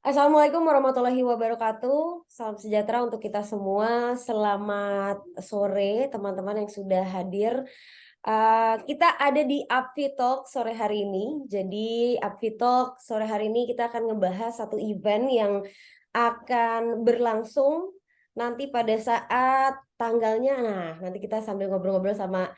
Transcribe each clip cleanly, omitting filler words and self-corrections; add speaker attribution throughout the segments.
Speaker 1: Assalamualaikum warahmatullahi wabarakatuh. Salam sejahtera untuk kita semua. Selamat sore teman-teman yang sudah hadir. Kita ada di Apvi Talk sore hari ini. Jadi Apvi Talk sore hari ini kita akan ngebahas satu event yang akan berlangsung nanti pada saat tanggalnya. Nah, nanti kita sambil ngobrol-ngobrol sama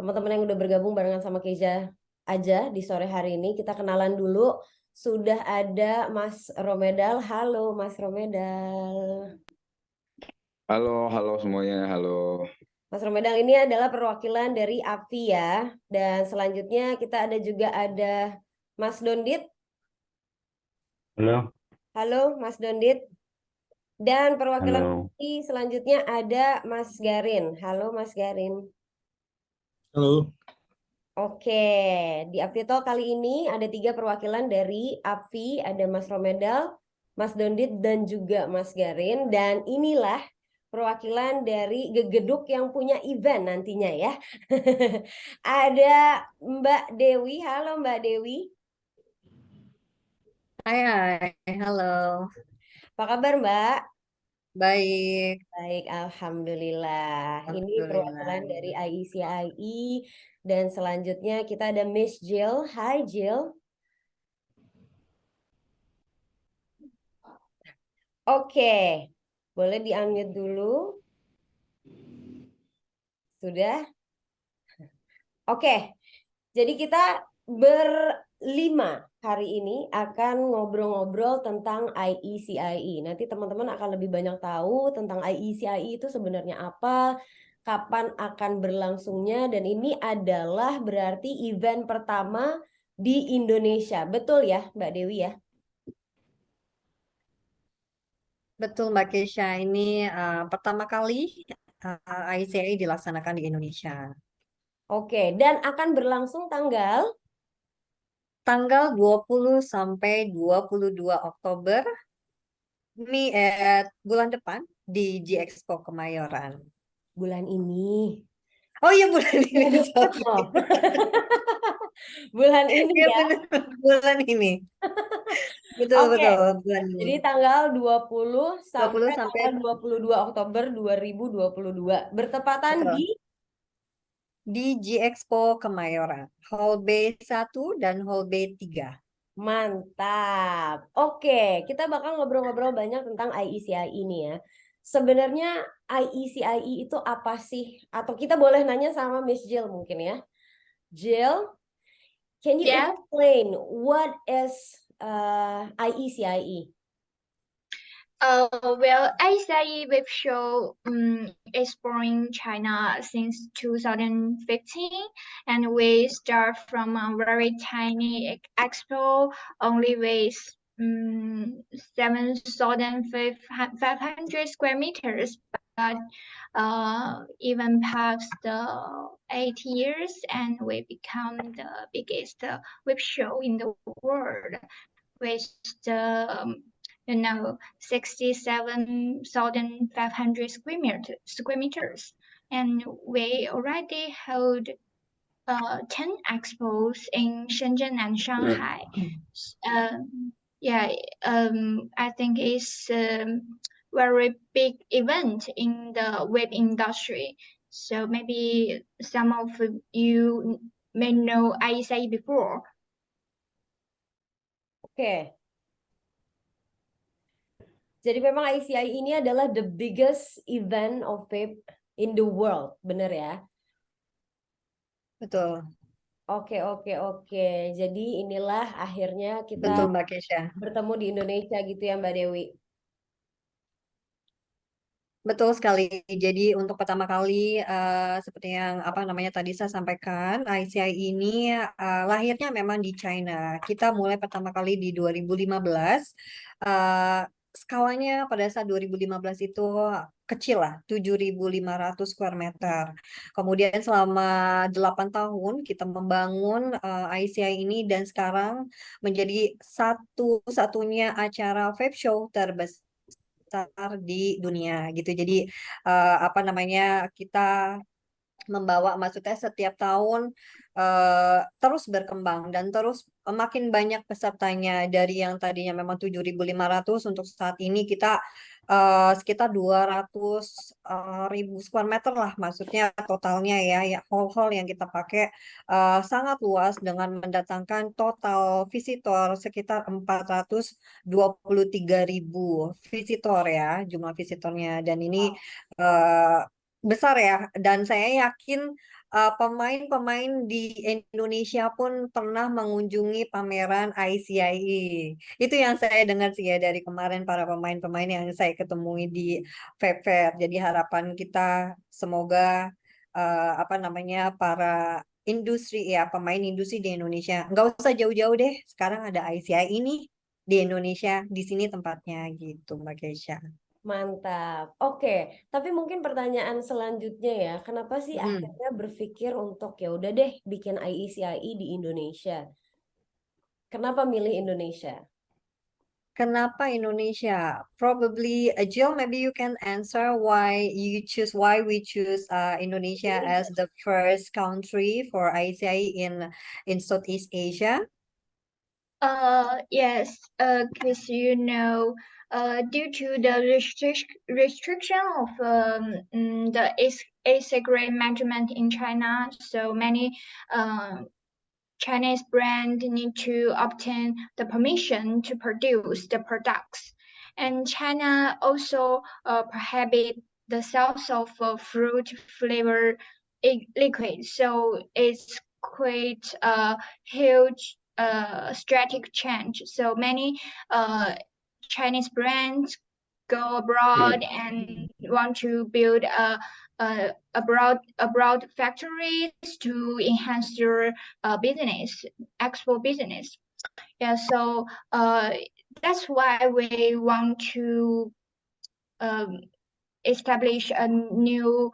Speaker 1: teman-teman yang udah bergabung barengan sama Keja aja di sore hari ini. Kita kenalan dulu. Sudah ada Mas Romedal. Halo Mas Romedal.
Speaker 2: Halo semuanya, halo.
Speaker 1: Mas Romedal ini adalah perwakilan dari API ya. Dan selanjutnya kita ada Mas Dondit.
Speaker 3: Halo,
Speaker 1: Halo Mas Dondit. Dan perwakilan
Speaker 3: halo,
Speaker 1: API selanjutnya ada Mas Garin. Halo Mas Garin.
Speaker 3: halo.
Speaker 1: Oke, di API Talk kali ini ada 3 perwakilan dari API. Ada Mas Romedal, Mas Dondit, dan juga Mas Garin. Dan inilah perwakilan dari Gegeduk yang punya event nantinya ya. Ada Mbak Dewi. Halo Mbak Dewi.
Speaker 4: Hai, hai, halo.
Speaker 1: Apa kabar Mbak?
Speaker 4: Baik,
Speaker 1: Baik, Alhamdulillah. Ini perwakilan
Speaker 4: alhamdulillah.
Speaker 1: dari IECIE. Dan selanjutnya kita ada Miss Jill. Hai Jill. Oke, boleh di-unmute dulu. Sudah? Oke, jadi kita berlima hari ini akan ngobrol-ngobrol tentang IECIE. Nanti teman-teman akan lebih banyak tahu tentang IECIE itu sebenarnya apa, kapan akan berlangsungnya, dan ini adalah berarti event pertama di Indonesia. Betul ya, Mbak Dewi ya?
Speaker 4: Betul Mbak Kesha, ini pertama kali ICI dilaksanakan di Indonesia.
Speaker 1: Oke, dan akan berlangsung
Speaker 4: Tanggal 20 sampai 22 Oktober, ini bulan depan di G-Expo Kemayoran.
Speaker 1: bulan ini.
Speaker 4: Oh iya bulan
Speaker 1: Ya,
Speaker 4: ini,
Speaker 1: deket
Speaker 4: sorry.
Speaker 1: loh. Bulan ini
Speaker 4: Iya
Speaker 1: ya.
Speaker 4: benar, bulan ini. Betul,
Speaker 1: Oke.
Speaker 4: betul, bulan ini.
Speaker 1: Jadi tanggal 20
Speaker 4: 20
Speaker 1: sampai
Speaker 4: sampai,
Speaker 1: tanggal 22 Oktober 2022 bertepatan di
Speaker 4: betul, di G-Expo Kemayoran. Hall B1 dan Hall B3.
Speaker 1: mantap. Oke, kita bakal ngobrol-ngobrol banyak tentang IECI ini ya. Sebenarnya IECI itu apa sih? Atau kita boleh nanya sama Miss Jill mungkin ya. Jill, can you
Speaker 5: Yeah.
Speaker 1: explain what is IECIE?
Speaker 5: Well, ICIE Web Show exploring China since 2015, and we start from a very tiny expo, only with 7,500 square meters, but even past the 8 years, and we become the biggest web show in the world with the 67,500 square meters. And we already held 10 expos in Shenzhen and Shanghai. Yeah, I think it's a very big event in the web industry. So maybe some of you may know ISA before.
Speaker 1: Oke. Jadi memang ICI ini adalah the biggest event of vape in the world, bener ya?
Speaker 4: Betul,
Speaker 1: Oke. Jadi inilah akhirnya kita
Speaker 4: betul Mbak Kesha.
Speaker 1: bertemu di Indonesia gitu ya Mbak Dewi.
Speaker 4: Betul sekali. Jadi untuk pertama kali seperti yang apa namanya tadi saya sampaikan, ICI ini lahirnya memang di China. Kita mulai pertama kali di 2015. Uh, Skalanya pada saat 2015 itu kecil lah, 7.500 square meter. Kemudian selama 8 tahun kita membangun ICI ini dan sekarang menjadi satu-satunya acara vape show terbesar di dunia gitu. Jadi apa namanya kita membawa, maksudnya setiap tahun terus berkembang dan terus makin banyak pesertanya. Dari yang tadinya memang 7.500, untuk saat ini kita sekitar 200.000 square meter lah, maksudnya totalnya ya hall-hall yang kita pakai sangat luas dengan mendatangkan total visitor sekitar 423.000 visitor ya, jumlah visitornya. Dan ini eh, besar ya, dan saya yakin pemain-pemain di Indonesia pun pernah mengunjungi pameran ICIE. Itu yang saya dengar sih ya dari kemarin, para pemain-pemain yang saya ketemui di Fair. Jadi harapan kita semoga apa namanya, para industri ya, pemain industri di Indonesia nggak usah jauh-jauh deh, sekarang ada ICIE ini di Indonesia, di sini tempatnya gitu Mbak Keisha.
Speaker 1: Mantap. Oke, tapi mungkin pertanyaan selanjutnya ya, kenapa sih
Speaker 4: Mm.
Speaker 1: akhirnya berpikir untuk ya udah deh bikin IECIE di Indonesia? Kenapa milih Indonesia?
Speaker 4: Kenapa Indonesia? Probably, Jill, maybe you can answer why we choose Indonesia as the first country for ICI in Southeast Asia.
Speaker 5: Yes, because due to the restriction of the e-cigarette management in China, so many Chinese brands need to obtain the permission to produce the products. And China also prohibit the sales of fruit flavor liquid. So it's quite a huge strategic change. So many Chinese brands go abroad and want to build abroad factories to enhance their business, export business. Yeah, so that's why we want to establish a new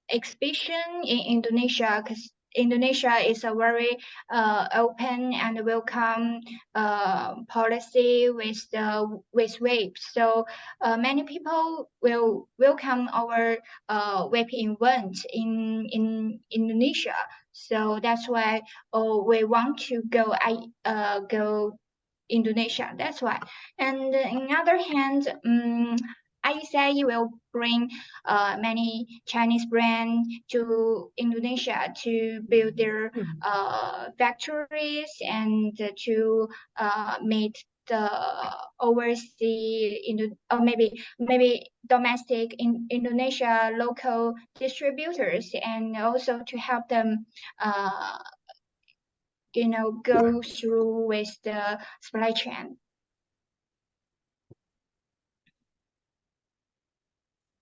Speaker 5: exhibition in Indonesia, because Indonesia is a very open and welcome policy with vape. So many people will welcome our vape event in Indonesia. So that's why we want to go Indonesia. That's why. And on the other hand, IECIE will bring many Chinese brands to Indonesia to build their factories and to meet the overseas or maybe domestic in Indonesia local distributors, and also to help them go through with the supply chain.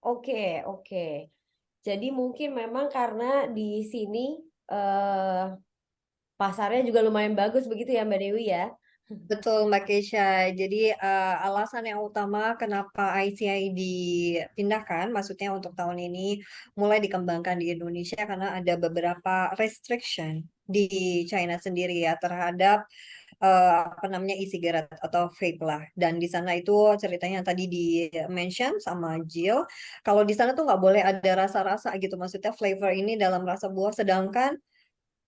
Speaker 1: Oke. Jadi mungkin memang karena di sini eh, pasarnya juga lumayan bagus begitu ya Mbak Dewi ya.
Speaker 4: Betul Mbak Keisha. Jadi alasan yang utama kenapa ICI dipindahkan, maksudnya untuk tahun ini mulai dikembangkan di Indonesia, karena ada beberapa restriction di China sendiri ya terhadap apa namanya, e-cigarette atau vape lah. Dan di sana itu ceritanya yang tadi di mention sama Jill, kalau di sana tuh nggak boleh ada rasa-rasa gitu, maksudnya flavor ini dalam rasa buah, sedangkan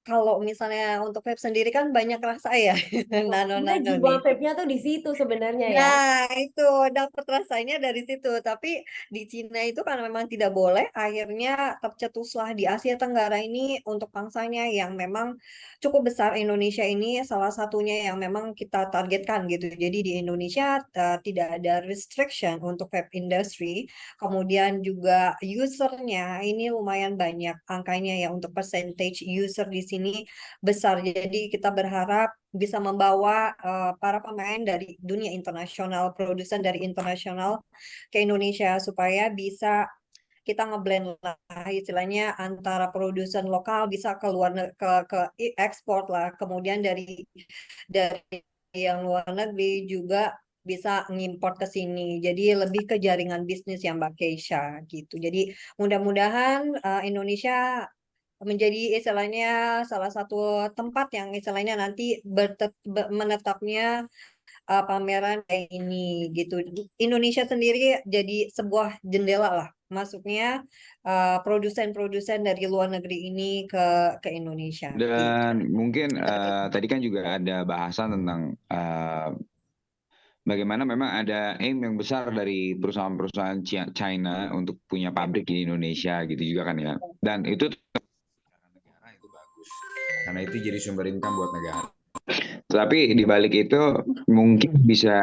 Speaker 4: kalau misalnya untuk vape sendiri kan banyak rasa ya,
Speaker 1: Sebenarnya
Speaker 4: nano-nano
Speaker 1: jiwa
Speaker 4: nih.
Speaker 1: vape-nya tuh di situ sebenarnya ya.
Speaker 4: Nah, itu dapat rasanya dari situ. Tapi di Cina itu karena memang tidak boleh, akhirnya tercetuslah di Asia Tenggara ini untuk pangsanya yang memang cukup besar. Indonesia ini salah satunya yang memang kita targetkan gitu. Jadi di Indonesia tidak ada restriction untuk vape industry. Kemudian juga usernya ini lumayan banyak angkanya ya, untuk percentage user di sini besar. Jadi kita berharap bisa membawa para pemain dari dunia internasional, produsen dari internasional ke Indonesia, supaya bisa kita ngeblend lah istilahnya antara produsen lokal bisa ke luar ke ekspor lah, kemudian dari yang luar negeri juga bisa ngimport ke sini. Jadi lebih ke jaringan bisnis yang Mbak Keisha gitu. Jadi mudah-mudahan Indonesia menjadi istilahnya salah satu tempat yang istilahnya nanti menetapnya pameran kayak ini gitu. Indonesia sendiri jadi sebuah jendela lah masuknya produsen-produsen dari luar negeri ini ke Indonesia.
Speaker 2: Dan mungkin tadi kan juga ada bahasan tentang bagaimana memang ada aim yang besar dari perusahaan-perusahaan China untuk punya pabrik di Indonesia gitu juga kan ya. Dan itu negara itu bagus karena itu jadi sumber income buat negara. Tapi di balik itu mungkin bisa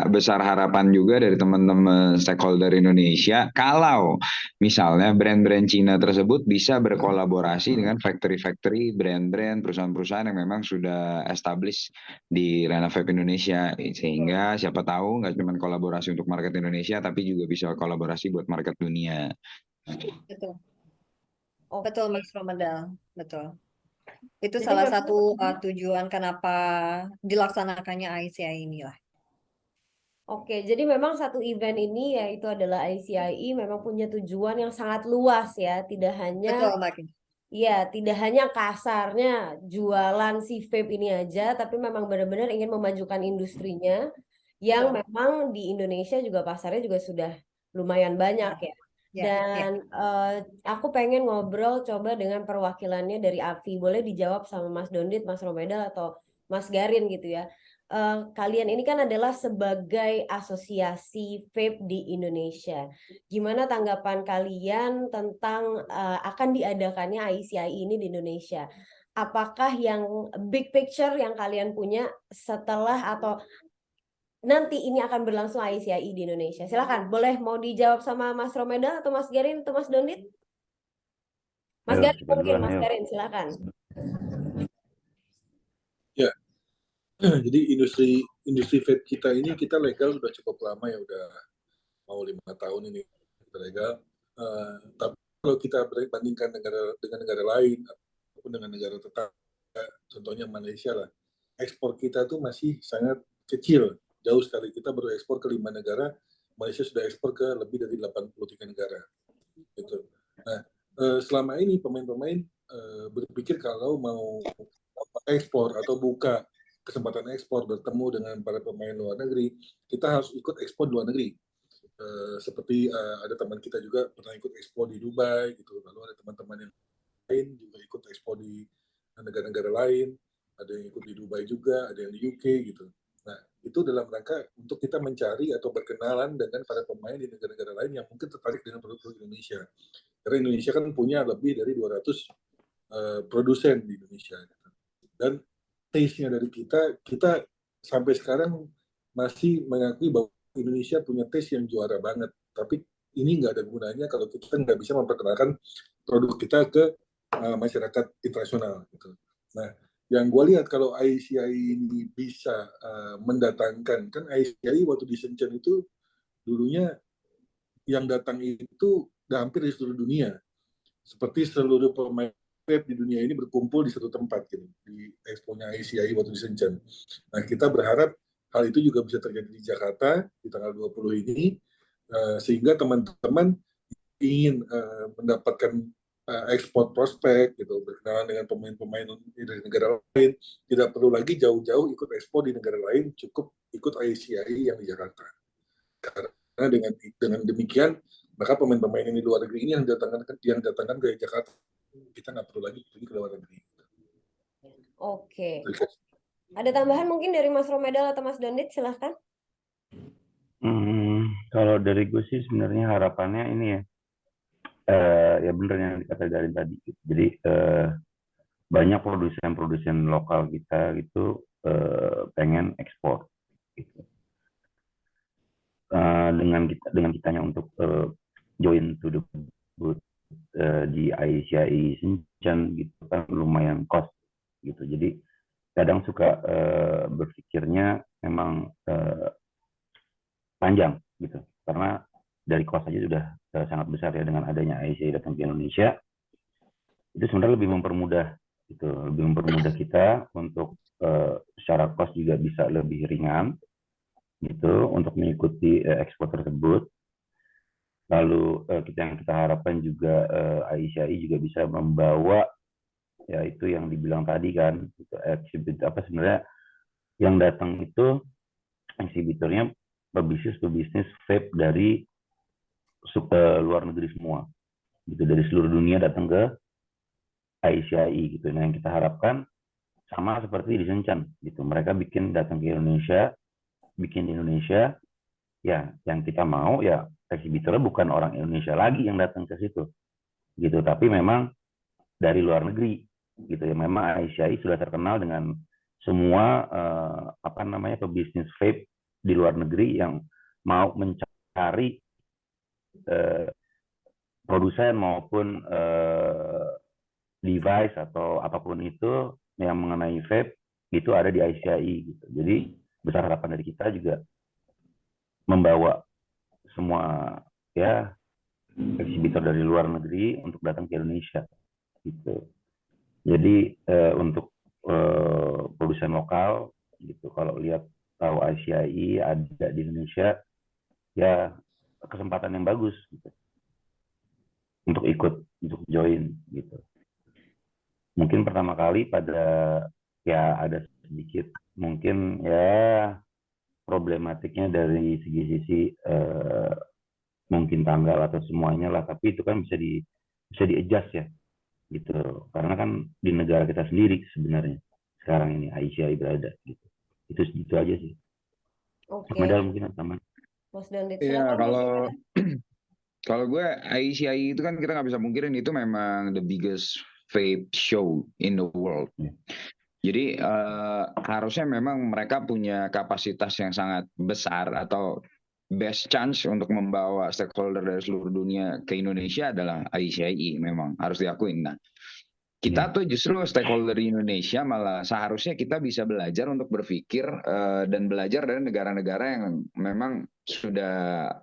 Speaker 2: besar harapan juga dari teman-teman stakeholder Indonesia kalau misalnya brand-brand Cina tersebut bisa berkolaborasi dengan factory-factory, brand-brand, perusahaan-perusahaan yang memang sudah established di ranah vape Indonesia, sehingga siapa tahu nggak cuma kolaborasi untuk market Indonesia tapi juga bisa kolaborasi buat market dunia.
Speaker 4: Betul,
Speaker 1: Oh,
Speaker 4: betul Mas Romadal, betul. Itu
Speaker 1: jadi
Speaker 4: salah
Speaker 1: memang
Speaker 4: satu tujuan kenapa dilaksanakannya ICI inilah.
Speaker 1: Oke, jadi memang satu event ini yaitu adalah ICIE memang punya tujuan yang sangat luas ya, tidak hanya
Speaker 4: Betul, Mbak.
Speaker 1: tidak hanya kasarnya jualan si vape ini aja, tapi memang benar-benar ingin memajukan industrinya yang
Speaker 4: Betul.
Speaker 1: memang di Indonesia juga pasarnya juga sudah lumayan banyak ya.
Speaker 4: Ya,
Speaker 1: Dan aku pengen ngobrol coba dengan perwakilannya dari AVI. Boleh dijawab sama Mas Dondit, Mas Romedal, atau Mas Garin gitu ya. Kalian ini kan adalah sebagai asosiasi vape di Indonesia. Gimana tanggapan kalian tentang akan diadakannya ICI ini di Indonesia? Apakah yang big picture yang kalian punya setelah atau nanti ini akan berlangsung ICI di Indonesia? Silakan, boleh mau dijawab sama Mas Romedal atau Mas Garin atau Mas Dondit? Mas
Speaker 3: Ayo,
Speaker 1: Garin
Speaker 3: kita
Speaker 1: mungkin,
Speaker 3: duluan,
Speaker 1: Mas
Speaker 3: ayo.
Speaker 1: Garin silakan.
Speaker 3: Ya, jadi industri vape kita ini kita legal sudah cukup lama ya, udah mau 5 tahun ini kita legal. Tapi kalau kita bandingkan dengan negara lain ataupun dengan negara tetangga, contohnya Malaysia lah, ekspor kita tuh masih sangat kecil, jauh sekali. Kita baru ekspor ke 5 negara, Malaysia sudah ekspor ke lebih dari 83 negara. Gitu. Nah, selama ini pemain-pemain berpikir kalau mau ekspor atau buka kesempatan ekspor bertemu dengan para pemain luar negeri, kita harus ikut ekspor luar negeri. Seperti ada teman kita juga pernah ikut ekspor di Dubai, gitu. Lalu ada teman-teman yang lain juga ikut ekspor di negara-negara lain, ada yang ikut di Dubai juga, ada yang di UK gitu. Nah, itu dalam rangka untuk kita mencari atau berkenalan dengan para pemain di negara-negara lain yang mungkin tertarik dengan produk-produk Indonesia. Karena Indonesia kan punya lebih dari 200 produsen di Indonesia. Dan taste-nya dari kita sampai sekarang masih mengakui bahwa Indonesia punya taste yang juara banget. Tapi ini nggak ada gunanya kalau kita nggak bisa memperkenalkan produk kita ke masyarakat internasional. Gitu. Nah, yang gue lihat kalau ICI ini bisa mendatangkan, kan ICI waktu di Shenzhen itu dulunya yang datang itu udah hampir di seluruh dunia. Seperti seluruh pemain vape di dunia ini berkumpul di satu tempat gitu, di expo-nya ICI waktu di Shenzhen. Nah, kita berharap hal itu juga bisa terjadi di Jakarta di tanggal 20 ini, sehingga teman-teman ingin mendapatkan ekspor prospek gitu, berkenalan dengan pemain-pemain dari negara lain, tidak perlu lagi jauh-jauh ikut ekspor di negara lain, cukup ikut ICI yang di Jakarta. Karena dengan demikian, maka pemain-pemain ini luar negeri ini yang datangkan ke Jakarta, kita nggak perlu lagi pergi ke luar negeri.
Speaker 1: Oke. Ada tambahan mungkin dari Mas Romedal atau Mas Dondit, silahkan.
Speaker 6: Kalau dari gue sih sebenarnya harapannya ini ya, ya bener yang dikata dari tadi. Jadi banyak produsen-produsen lokal kita itu pengen ekspor. Gitu. Dengan kitanya untuk join to the booth di ICI Shenzhen gitu kan lumayan cost gitu. Jadi kadang suka berpikirnya memang panjang gitu, karena dari cost aja sudah sangat besar ya. Dengan adanya ICI datang ke Indonesia itu sebenarnya lebih mempermudah gitu, lebih mempermudah kita untuk secara cost juga bisa lebih ringan gitu untuk mengikuti ekspor tersebut. Lalu yang kita harapkan juga ICI juga bisa membawa ya itu yang dibilang tadi kan, gitu, eksibitor apa sebenarnya yang datang itu eksibitornya pebisnis vape dari luar negeri semua, gitu, dari seluruh dunia datang ke ICI gitu. Nah, yang kita harapkan sama seperti di Shenzhen gitu, mereka datang ke Indonesia, bikin di Indonesia, ya yang kita mau ya eksibitornya bukan orang Indonesia lagi yang datang ke situ gitu, tapi memang dari luar negeri gitu ya. Memang ICI sudah terkenal dengan semua pebisnis vape di luar negeri yang mau mencari produsen maupun device atau apapun itu yang mengenai vape itu ada di ICI gitu. Jadi besar harapan dari kita juga membawa semua ya eksibitor dari luar negeri untuk datang ke Indonesia gitu. Jadi untuk produsen lokal gitu, kalau lihat tahu ICI ada di Indonesia, ya kesempatan yang bagus gitu untuk join gitu. Mungkin pertama kali ya ada sedikit mungkin ya problematiknya dari sisi mungkin tanggal atau semuanya lah, tapi itu kan bisa di adjust ya gitu, karena kan di negara kita sendiri sebenarnya sekarang ini ICI berada gitu. Itu aja sih.
Speaker 1: Oke.
Speaker 6: Medal mungkin sama.
Speaker 1: Mas Dandit,
Speaker 2: Iya,
Speaker 1: silakan.
Speaker 2: kalau gue ICI itu kan kita nggak bisa mungkirin itu memang the biggest vape show in the world. Jadi harusnya memang mereka punya kapasitas yang sangat besar atau best chance untuk membawa stakeholder dari seluruh dunia ke Indonesia adalah ICI, memang harus diakuin. Nah, kita tuh justru stakeholder di Indonesia malah seharusnya kita bisa belajar untuk berpikir dan belajar dari negara-negara yang memang sudah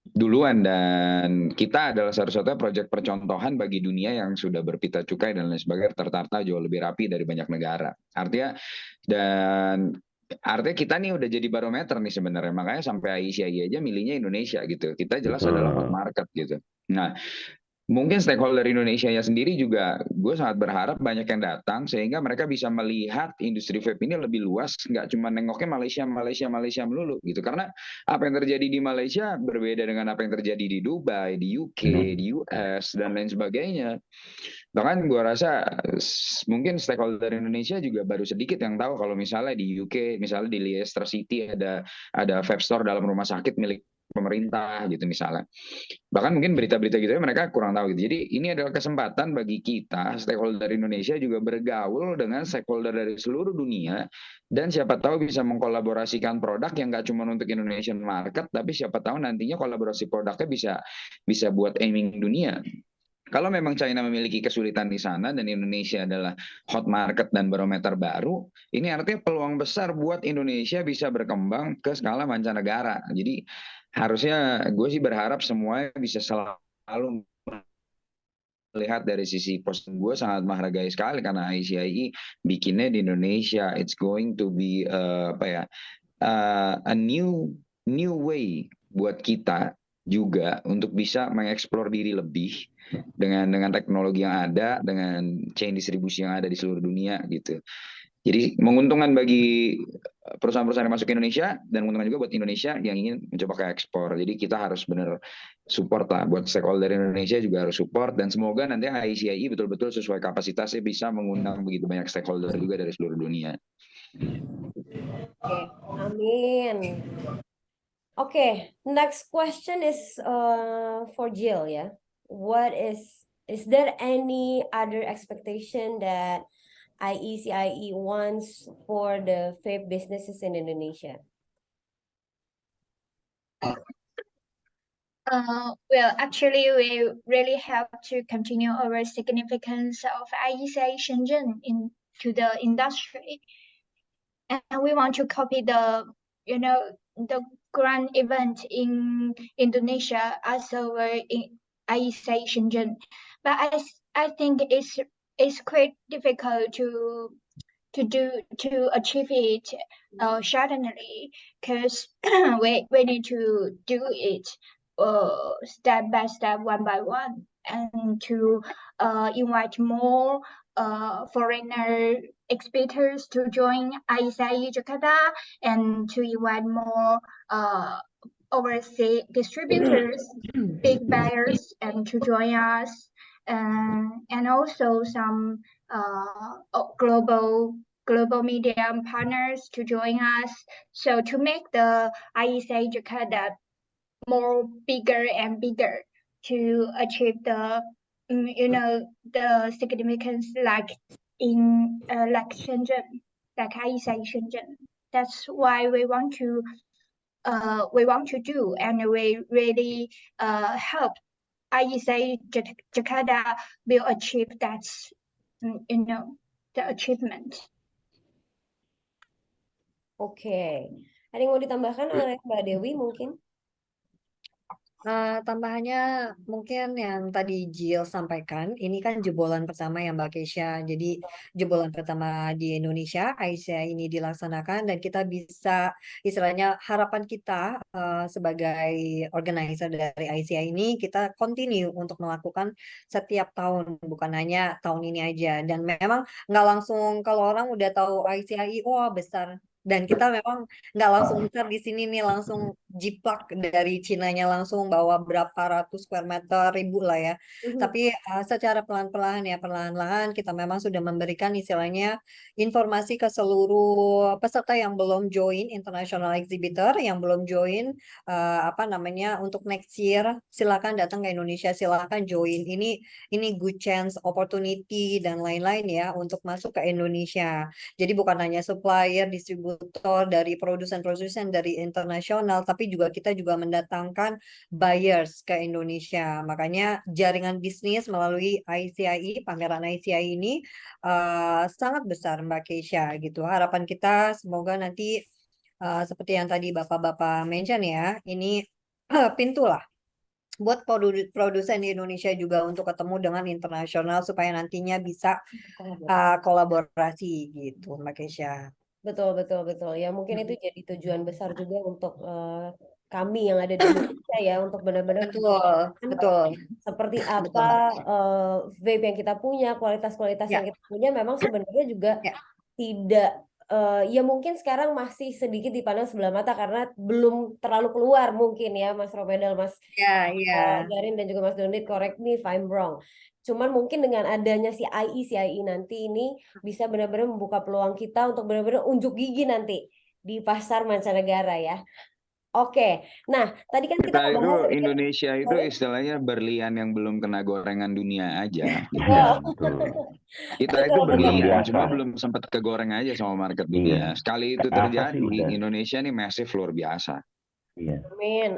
Speaker 2: duluan, dan kita adalah satu-satunya proyek percontohan bagi dunia yang sudah berpita cukai dan lain sebagainya, tertata jauh lebih rapi dari banyak negara. Artinya kita nih udah jadi barometer nih sebenarnya, makanya sampai ICI aja milihnya Indonesia gitu. Kita jelas adalah hot market gitu. Nah, mungkin stakeholder Indonesia ya sendiri juga, gue sangat berharap banyak yang datang sehingga mereka bisa melihat industri vape ini lebih luas, nggak cuma nengoknya Malaysia melulu gitu. Karena apa yang terjadi di Malaysia berbeda dengan apa yang terjadi di Dubai, di UK, di US dan lain sebagainya. Bahkan gue rasa mungkin stakeholder Indonesia juga baru sedikit yang tahu kalau misalnya di UK, misalnya di Leicester City ada vape store dalam rumah sakit milik pemerintah gitu misalnya. Bahkan mungkin berita-berita gitu mereka kurang tahu gitu. Jadi ini adalah kesempatan bagi kita stakeholder Indonesia juga bergaul dengan stakeholder dari seluruh dunia, dan siapa tahu bisa mengkolaborasikan produk yang nggak cuma untuk Indonesian market, tapi siapa tahu nantinya kolaborasi produknya bisa buat aiming dunia. Kalau memang China memiliki kesulitan di sana dan Indonesia adalah hot market dan barometer baru, ini artinya peluang besar buat Indonesia bisa berkembang ke skala mancanegara. Jadi harusnya gue sih berharap semua bisa selalu melihat dari sisi posisi. Gue sangat menghargai sekali karena ICI bikinnya di Indonesia. It's going to be a new way buat kita juga untuk bisa mengeksplor diri lebih dengan teknologi yang ada, dengan chain distribusi yang ada di seluruh dunia gitu. Jadi menguntungkan bagi perusahaan-perusahaan yang masuk ke Indonesia dan menguntungkan juga buat Indonesia yang ingin mencoba ke ekspor. Jadi kita harus benar support lah, buat stakeholder Indonesia juga harus support, dan semoga nanti ICI betul-betul sesuai kapasitasnya bisa mengundang begitu banyak stakeholder juga dari seluruh dunia.
Speaker 1: Oke, amin. Okay, next question is for Jill, yeah. Is there any other expectation that ICI wants for the vape businesses in Indonesia?
Speaker 5: Well, actually, we really have to continue our significance of ICI Shenzhen into the industry, and we want to copy the grand event in Indonesia as our ICI Shenzhen. But I think it's quite difficult to achieve it suddenly, because we need to do it step by step, one by one, and to invite more foreigner exhibitors to join ICI Jakarta, and to invite more overseas distributors, big buyers, and to join us, and also some global media partners to join us. So to make the IECI Jakarta more bigger and bigger to achieve the the significance like in like Shenzhen, like IECI Shenzhen. That's why we want to do, and we really help IECI Jakarta will achieve that the achievement.
Speaker 1: Oke. Ada yang mau ditambahkan oleh Mbak Dewi mungkin?
Speaker 4: Tambahannya mungkin yang tadi Jill sampaikan, ini kan jebolan pertama ya Mbak Keisha. Jadi jebolan pertama di Indonesia, ICI ini dilaksanakan dan kita bisa, istilahnya harapan kita sebagai organizer dari ICI ini, kita continue untuk melakukan setiap tahun, bukan hanya tahun ini aja. Dan memang nggak langsung kalau orang udah tahu ICI, wah besar. Dan kita memang nggak langsung besar di sini nih, langsung jiplak dari Cinanya langsung bawa berapa ratus square meter, ribu lah ya. Tapi secara pelan-pelan ya, perlahan-lahan kita memang sudah memberikan istilahnya informasi ke seluruh peserta yang belum join International Exhibitor, yang belum join untuk next year, silakan datang ke Indonesia, silakan join. Ini good chance, opportunity dan lain-lain ya untuk masuk ke Indonesia. Jadi bukan hanya supplier, distributor dari produsen-produsen dari internasional, tapi juga kita juga mendatangkan buyers ke Indonesia. Makanya jaringan bisnis melalui ICI, pameran ICI ini sangat besar Mbak Keisha gitu. Harapan kita semoga nanti seperti yang tadi Bapak-Bapak mention ya, ini pintu lah buat produsen di Indonesia juga untuk ketemu dengan internasional supaya nantinya bisa kolaborasi gitu Mbak Keisha.
Speaker 1: Betul. Ya mungkin itu jadi tujuan besar juga untuk kami yang ada di Indonesia ya, untuk benar-benar
Speaker 4: Betul.
Speaker 1: seperti apa vape yang kita punya, kualitas-kualitas yang kita punya memang sebenarnya juga tidak ya mungkin sekarang masih sedikit dipandang sebelah mata karena belum terlalu keluar mungkin ya Mas Romedal, Mas Garin dan juga Mas Dondit, correct me if I'm wrong. Cuman mungkin dengan adanya si IECI nanti ini bisa benar-benar membuka peluang kita untuk benar-benar unjuk gigi nanti di pasar mancanegara ya. Oke, nah tadi kan kita
Speaker 2: itu
Speaker 1: bahas
Speaker 2: Indonesia itu istilahnya berlian yang belum kena gorengan dunia aja. Kita itu berlian, cuma belum sempat kegoreng aja sama market dunia. Sekali itu terjadi, Indonesia ini massive luar biasa.
Speaker 1: Amin.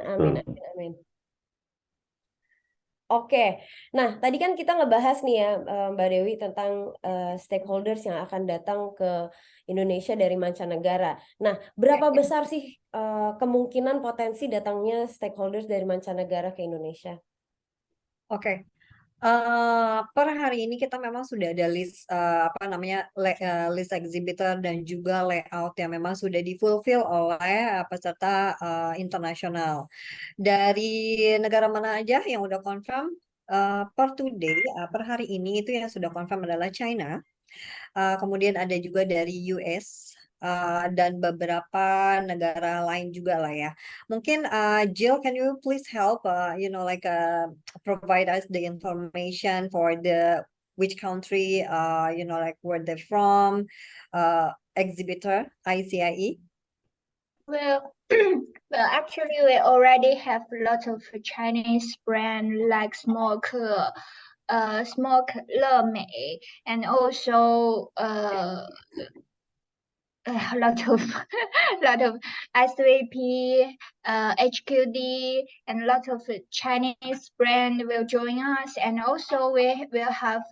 Speaker 1: Oke, nah tadi kan kita ngebahas nih ya Mbak Dewi tentang stakeholders yang akan datang ke Indonesia dari mancanegara. Nah, berapa besar sih kemungkinan potensi datangnya stakeholders dari mancanegara ke Indonesia?
Speaker 4: Oke. Per hari ini kita memang sudah ada list list exhibitor dan juga layout yang memang sudah difulfill oleh peserta internasional. Dari negara mana aja yang udah confirm per hari ini itu yang sudah confirm adalah China. Kemudian ada juga dari US dan beberapa negara lain juga lah ya. Mungkin Jill, can you please help provide us the information for the which country where they're from, exhibitor ICIE?
Speaker 5: Well, actually, we already have a lot of Chinese brand like Smoke Lemei, and also a lot of SVP, HQD, and a lot of Chinese brand will join us, and also we will have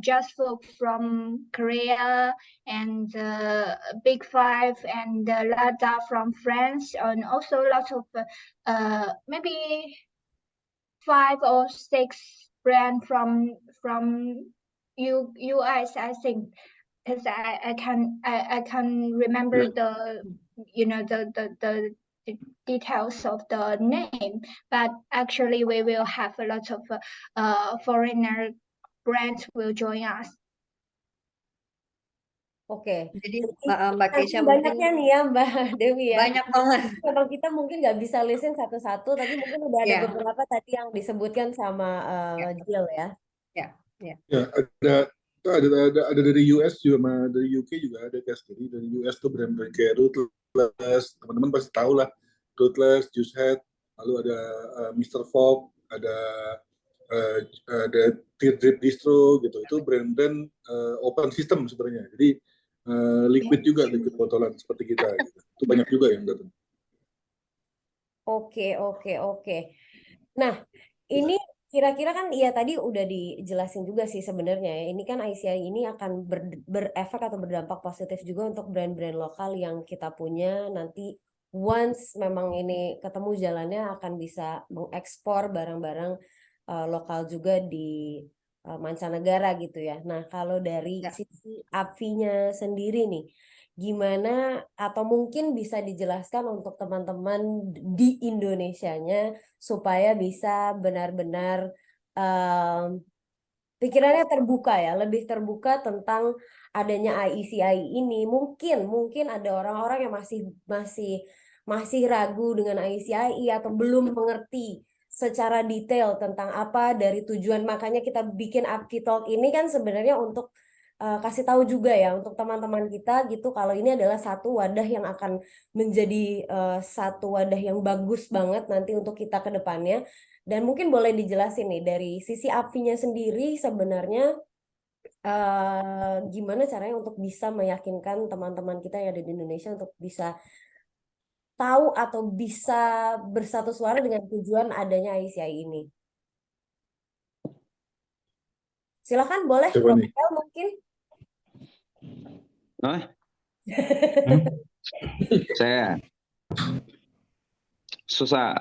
Speaker 5: Just Folk from Korea, and Big Five and Lada from France, and also a lot of maybe 5 or 6 brand from US, I think. Because I can remember the details of the name, but actually we will have a lot of foreigner brands will join us.
Speaker 1: Oke.
Speaker 4: Jadi
Speaker 1: Jadi
Speaker 4: Mbak
Speaker 1: saking
Speaker 4: Keisha mungkin
Speaker 1: banyaknya nih ya Mbak Dewi ya.
Speaker 4: banyak banget.
Speaker 1: Memang kita mungkin nggak bisa listing satu-satu, tapi mungkin udah ada
Speaker 4: Ya,
Speaker 1: beberapa tadi yang disebutkan sama
Speaker 4: ya,
Speaker 1: Jill ya.
Speaker 4: ya, ya.
Speaker 3: Ya, ada dari US juga, sama dari UK juga ada guys. Jadi dari US tuh brand-brand kayak Rootless, teman-teman pasti tahu lah. Rootless, Juice Head, lalu ada Mr. Fogg, uh, ada Teardrip Distro gitu. Itu brand-brand open system sebenarnya. Jadi liquid juga, liquid botolan seperti kita. Gitu. Itu banyak juga yang datang.
Speaker 1: Oke, oke, oke. Nah, ini kira-kira kan ya tadi udah dijelasin juga sih sebenarnya ya. Ini kan ICI ini akan berefek atau berdampak positif juga untuk brand-brand lokal yang kita punya nanti once memang ini ketemu jalannya akan bisa mengekspor barang-barang lokal juga di mancanegara gitu ya. Nah, kalau dari
Speaker 4: Ya.
Speaker 1: sisi API-nya sendiri nih, gimana atau mungkin bisa dijelaskan untuk teman-teman di Indonesianya supaya bisa benar-benar pikirannya terbuka ya, lebih terbuka tentang adanya IECI ini. Mungkin ada orang-orang yang masih masih masih ragu dengan IECI atau belum mengerti secara detail tentang apa dari tujuan. Makanya kita bikin Apki Talk ini kan sebenarnya untuk kasih tahu juga ya untuk teman-teman kita gitu kalau ini adalah satu wadah yang akan menjadi satu wadah yang bagus banget nanti untuk kita ke depannya. Dan mungkin boleh dijelasin nih dari sisi API-nya sendiri sebenarnya gimana caranya untuk bisa meyakinkan teman-teman kita yang ada di Indonesia untuk bisa tahu atau bisa bersatu suara dengan tujuan adanya ICI ini. Silakan boleh
Speaker 3: Coba nih.
Speaker 1: Rokel mungkin.
Speaker 2: Hah? Saya susah.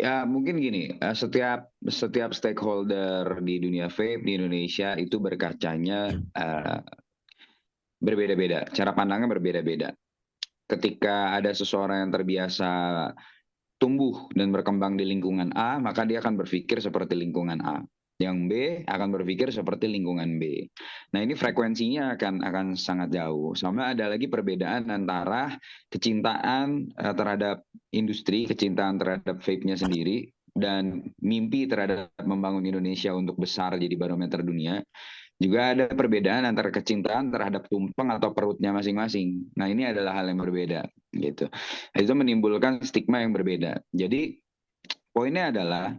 Speaker 2: Ya mungkin gini, setiap stakeholder di dunia vape di Indonesia itu berkacanya berbeda-beda, cara pandangnya berbeda-beda. Ketika ada seseorang yang terbiasa tumbuh dan berkembang di lingkungan A, maka dia akan berpikir seperti lingkungan A. Yang B akan berpikir seperti lingkungan B. Nah ini frekuensinya akan sangat jauh. Sama ada lagi perbedaan antara kecintaan terhadap industri, kecintaan terhadap vape-nya sendiri, dan mimpi terhadap membangun Indonesia untuk besar jadi barometer dunia. Juga ada perbedaan antara kecintaan terhadap tumpeng atau perutnya masing-masing. Nah ini adalah hal yang berbeda, gitu. Itu menimbulkan stigma yang berbeda. Jadi poinnya adalah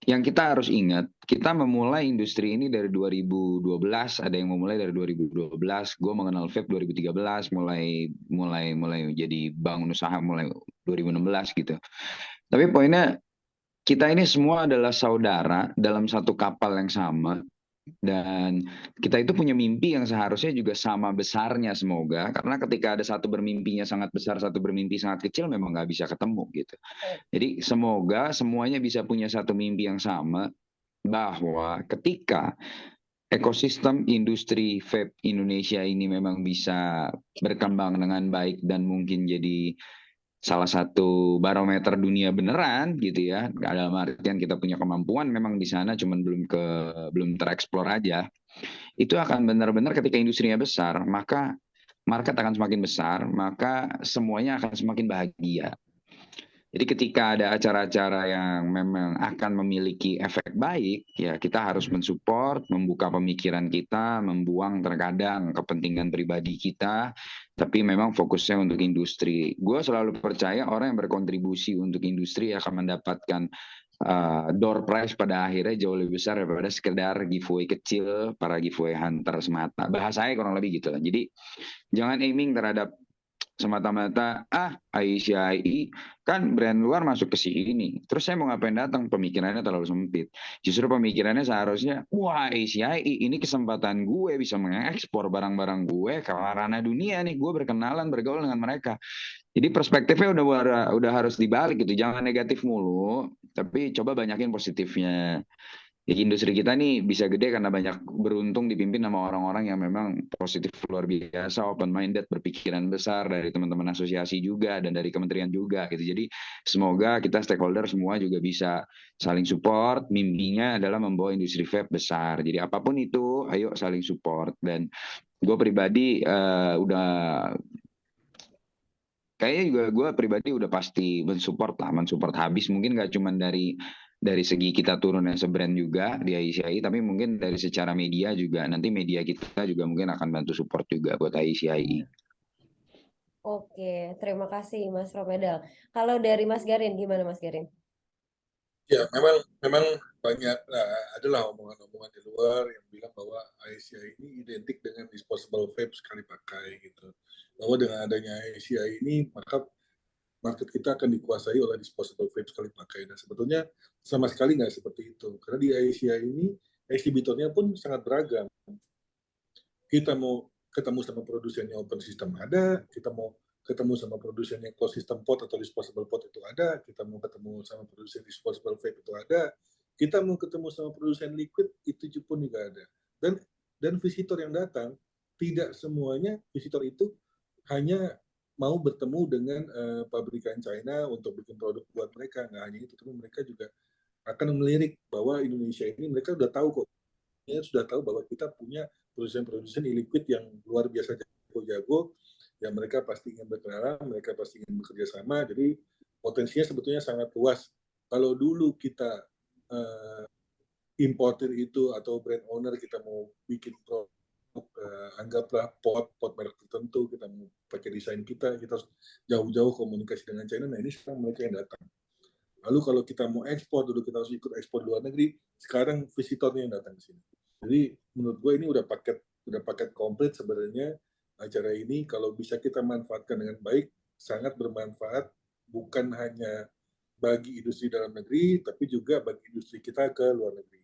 Speaker 2: yang kita harus ingat, kita memulai industri ini dari 2012, ada yang memulai dari 2012, gue mengenal vape 2013, mulai jadi bangun usaha mulai 2016 gitu. Tapi poinnya kita ini semua adalah saudara dalam satu kapal yang sama. Dan kita itu punya mimpi yang seharusnya juga sama besarnya semoga, karena ketika ada satu bermimpinya sangat besar, satu bermimpi sangat kecil, memang nggak bisa ketemu gitu. Jadi semoga semuanya bisa punya satu mimpi yang sama, bahwa ketika ekosistem industri vape Indonesia ini memang bisa berkembang dengan baik dan mungkin jadi salah satu barometer dunia beneran gitu ya, dalam artian kita punya kemampuan memang di sana, cuman belum tereksplor aja. Itu akan benar-benar ketika industrinya besar, maka market akan semakin besar, maka semuanya akan semakin bahagia. Jadi ketika ada acara-acara yang memang akan memiliki efek baik, ya kita harus mensupport, membuka pemikiran kita, membuang terkadang kepentingan pribadi kita, tapi memang fokusnya untuk industri. Gue selalu percaya orang yang berkontribusi untuk industri akan mendapatkan door prize pada akhirnya jauh lebih besar daripada sekedar giveaway kecil, para giveaway hunter semata. Bahasanya kurang lebih gitu lah. Jadi jangan aiming terhadap semata-mata ICI kan brand luar masuk ke sini, terus saya mau ngapain datang, pemikirannya terlalu sempit. Justru pemikirannya seharusnya wah ICI ini kesempatan gue bisa mengekspor barang-barang gue ke ranah dunia nih, gue berkenalan bergaul dengan mereka. Jadi perspektifnya udah harus dibalik gitu, jangan negatif mulu, tapi coba banyakin positifnya. Jadi industri kita nih bisa gede karena banyak beruntung dipimpin sama orang-orang yang memang positif luar biasa, open minded, berpikiran besar dari teman-teman asosiasi juga dan dari kementerian juga gitu. Jadi semoga kita stakeholder semua juga bisa saling support. Mimpinya adalah membawa industri vape besar. Jadi apapun itu, ayo saling support. Dan gue pribadi udah kayaknya juga gue pribadi udah pasti mensupport habis, mungkin nggak cuma dari segi kita turun as a brand juga di ICI, tapi mungkin dari secara media juga, nanti media kita juga mungkin akan bantu support juga buat ICI.
Speaker 1: Oke, terima kasih Mas Romedal. Kalau dari Mas Garin, gimana Mas Garin?
Speaker 3: Ya, memang banyak adalah omongan-omongan di luar yang bilang bahwa ICI ini identik dengan disposable vape sekali pakai gitu. Bahwa dengan adanya ICI ini maka market kita akan dikuasai oleh disposable vape sekali pakai. Dan sebetulnya sama sekali nggak seperti itu. Karena di ICI ini eksibitornya pun sangat beragam. Kita mau ketemu sama produsennya open system ada, kita mau ketemu sama produsen yang closed system pot atau disposable pot itu ada, kita mau ketemu sama produsen disposable vape itu ada, kita mau ketemu sama produsen liquid itu pun juga ada. Dan visitor yang datang tidak semuanya visitor itu hanya mau bertemu dengan pabrikan China untuk bikin produk buat mereka, nggak hanya itu, tapi mereka juga akan melirik bahwa Indonesia ini mereka sudah tahu kok, sudah tahu bahwa kita punya produsen-produsen e-liquid yang luar biasa jago-jago, yang mereka pasti ingin berkenalan, mereka pasti ingin bekerja sama, jadi potensinya sebetulnya sangat luas. Kalau dulu kita importer itu atau brand owner kita mau bikin produk, anggaplah pot merek tertentu, kita mau pakai desain kita harus jauh-jauh komunikasi dengan China, nah ini sekarang mereka yang datang. Lalu kalau kita mau ekspor, dulu kita harus ikut ekspor luar negeri, sekarang visitornya yang datang ke sini. Jadi menurut gue ini udah paket komplit sebenarnya. Acara ini kalau bisa kita manfaatkan dengan baik, sangat bermanfaat, bukan hanya bagi industri dalam negeri, tapi juga bagi industri kita ke luar negeri.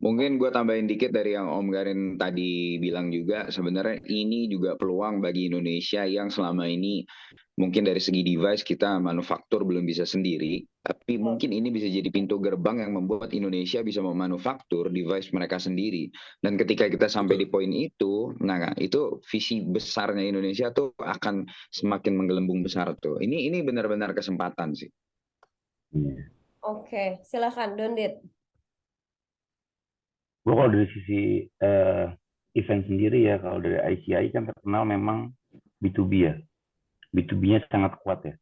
Speaker 2: Mungkin gue tambahin dikit dari yang Om Garin tadi bilang juga, sebenarnya ini juga peluang bagi Indonesia yang selama ini mungkin dari segi device kita manufaktur belum bisa sendiri, tapi mungkin ini bisa jadi pintu gerbang yang membuat Indonesia bisa memanufaktur device mereka sendiri. Dan ketika kita sampai di poin itu, nah itu visi besarnya Indonesia tuh akan semakin menggelembung besar tuh. Ini benar-benar kesempatan sih.
Speaker 1: Oke, silakan Dondit.
Speaker 6: Gue kalau dari sisi event sendiri ya, kalau dari ICI kan terkenal memang B2B ya. B2B-nya sangat kuat ya.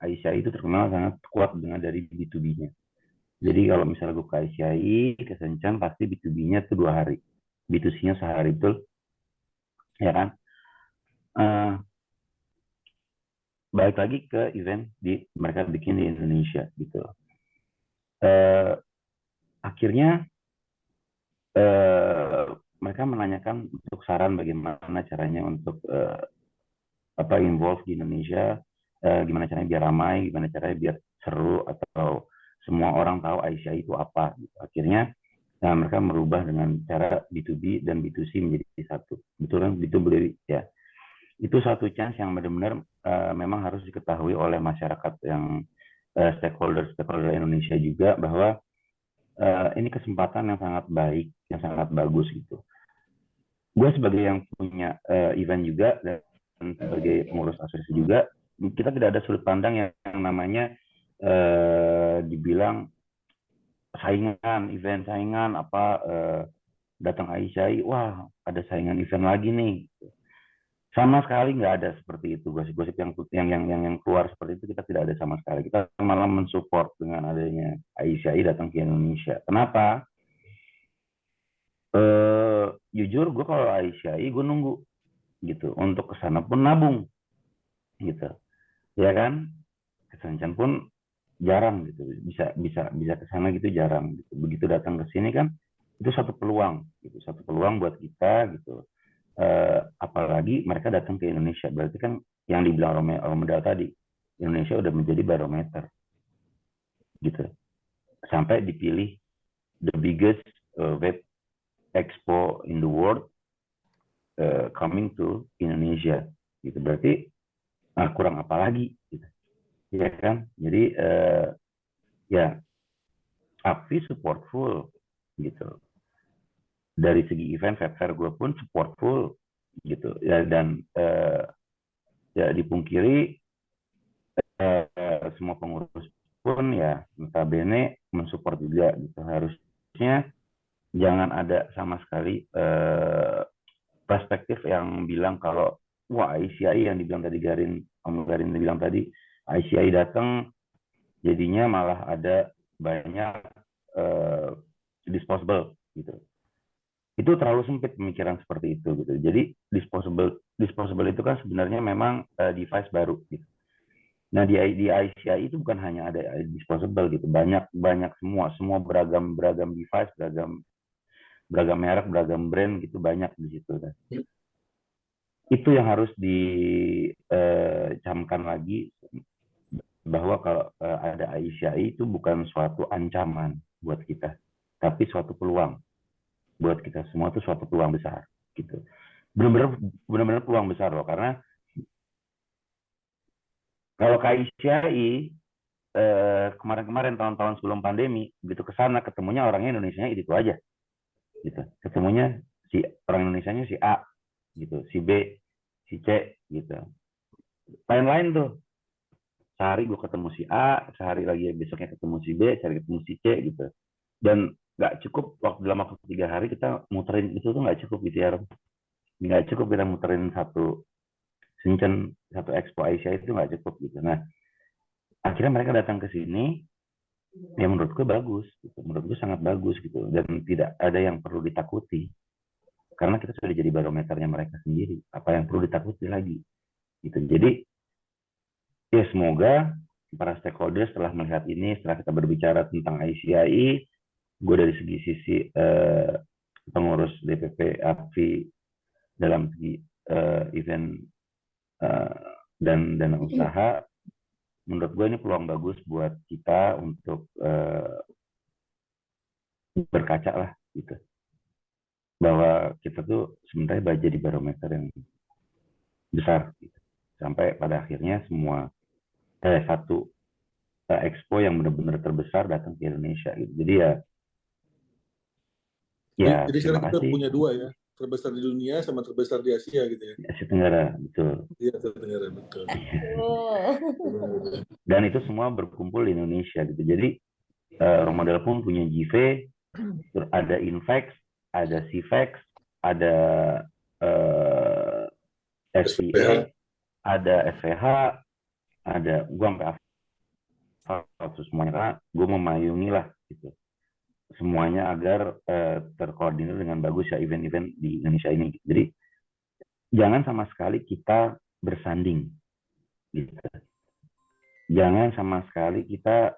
Speaker 6: ICI itu terkenal sangat kuat dengan dari B2B-nya. Jadi kalau misalnya gue ke ICI, ke Shenzhen, pasti B2B-nya itu 2 hari. B2C-nya sehari, betul? Ya kan? Balik lagi ke event mereka bikin di Indonesia gitu. Akhirnya mereka menanyakan untuk saran bagaimana caranya untuk involve di Indonesia, gimana caranya biar ramai, gimana caranya biar seru atau semua orang tahu ICI itu apa. Gitu. Akhirnya mereka merubah dengan cara B2B dan B2C menjadi satu. Betul kan? B2B ya. Itu satu chance yang benar-benar memang harus diketahui oleh masyarakat yang stakeholder Indonesia juga, bahwa ini kesempatan yang sangat baik, yang sangat bagus gitu. Gue sebagai yang punya event juga dan sebagai pengurus asosiasi juga, kita tidak ada sudut pandang yang namanya dibilang event saingan datang ICI, wah ada saingan event lagi nih. Sama sekali nggak ada seperti itu. Gosip-gosip yang keluar seperti itu kita tidak ada sama sekali. Kita malah mensupport dengan adanya ICI datang ke Indonesia. Kenapa? Jujur gue kalau ICI gue nunggu gitu, untuk kesana pun nabung gitu, ya kan? Kesancan pun jarang gitu, bisa kesana gitu jarang gitu. Begitu datang ke sini kan itu satu peluang buat kita gitu. Apalagi mereka datang ke Indonesia, berarti kan yang dibilang Romedal tadi, Indonesia udah menjadi barometer gitu, sampai dipilih the biggest vape expo in the world coming to Indonesia gitu. Berarti kurang apa lagi gitu, ya kan? Jadi ya Apvi support full gitu. Dari segi event fair gue pun support full gitu ya, dan ya dipungkiri semua pengurus pun ya notabene mensupport juga gitu. Harusnya jangan ada sama sekali perspektif yang bilang kalau wah ICI yang dibilang tadi Om Garin bilang tadi, ICI datang jadinya malah ada banyak disposable gitu. Itu terlalu sempit pemikiran seperti itu gitu. Jadi disposable itu kan sebenarnya memang device baru gitu. Nah di ICI itu bukan hanya ada disposable gitu, banyak semua beragam device, beragam merek, beragam brand gitu, banyak di situ kan. Itu yang harus dicamkan lagi, bahwa kalau ada ICI itu bukan suatu ancaman buat kita, tapi suatu peluang buat kita semua. Itu suatu peluang besar gitu, benar-benar peluang besar loh. Karena kalau KICI kemarin-kemarin tahun-tahun sebelum pandemi, begitu ke sana ketemunya orangnya Indonesianya itu aja gitu. Ketemunya si orang Indonesianya si A gitu, si B, si C gitu. Lain-lain tuh. Sehari gue ketemu si A, sehari lagi besoknya ketemu si B, sehari ketemu si C gitu. Dan nggak cukup dalam waktu 3 hari kita muterin itu tuh nggak cukup gitu ya. Nggak cukup kita muterin satu Shenzhen, satu Expo Asia itu nggak cukup gitu. Nah, akhirnya mereka datang ke sini, ya menurut gue bagus, gitu. Menurut gue sangat bagus gitu, dan tidak ada yang perlu ditakuti, karena kita sudah jadi barometernya mereka sendiri. Apa yang perlu ditakuti lagi, gitu. Jadi, ya semoga para stakeholder setelah melihat ini, setelah kita berbicara tentang ICI, gue dari sisi pengurus DPP APVI dalam segi event dan dana usaha, menurut gue ini peluang bagus buat kita untuk berkaca lah gitu, bahwa kita tuh sebenarnya jadi barometer yang besar gitu. Sampai pada akhirnya semua satu expo yang benar-benar terbesar datang ke Indonesia gitu. Jadi ya
Speaker 3: Jadi
Speaker 6: terima
Speaker 3: sekarang kita
Speaker 6: kasih.
Speaker 3: punya 2 ya, terbesar di dunia sama terbesar di Asia gitu ya.
Speaker 6: Asia Tenggara, betul.
Speaker 3: Iya, Asia Tenggara, betul.
Speaker 6: Dan itu semua berkumpul di Indonesia gitu. Jadi role model pun punya GV, ada Invex, ada CVEX, ada SVA, ada SVH, ada gue sampai hafal semuanya, karena gue memayungi lah gitu semuanya agar terkoordinir dengan bagus ya event-event di Indonesia ini. Jadi jangan sama sekali kita bersanding gitu. Jangan sama sekali kita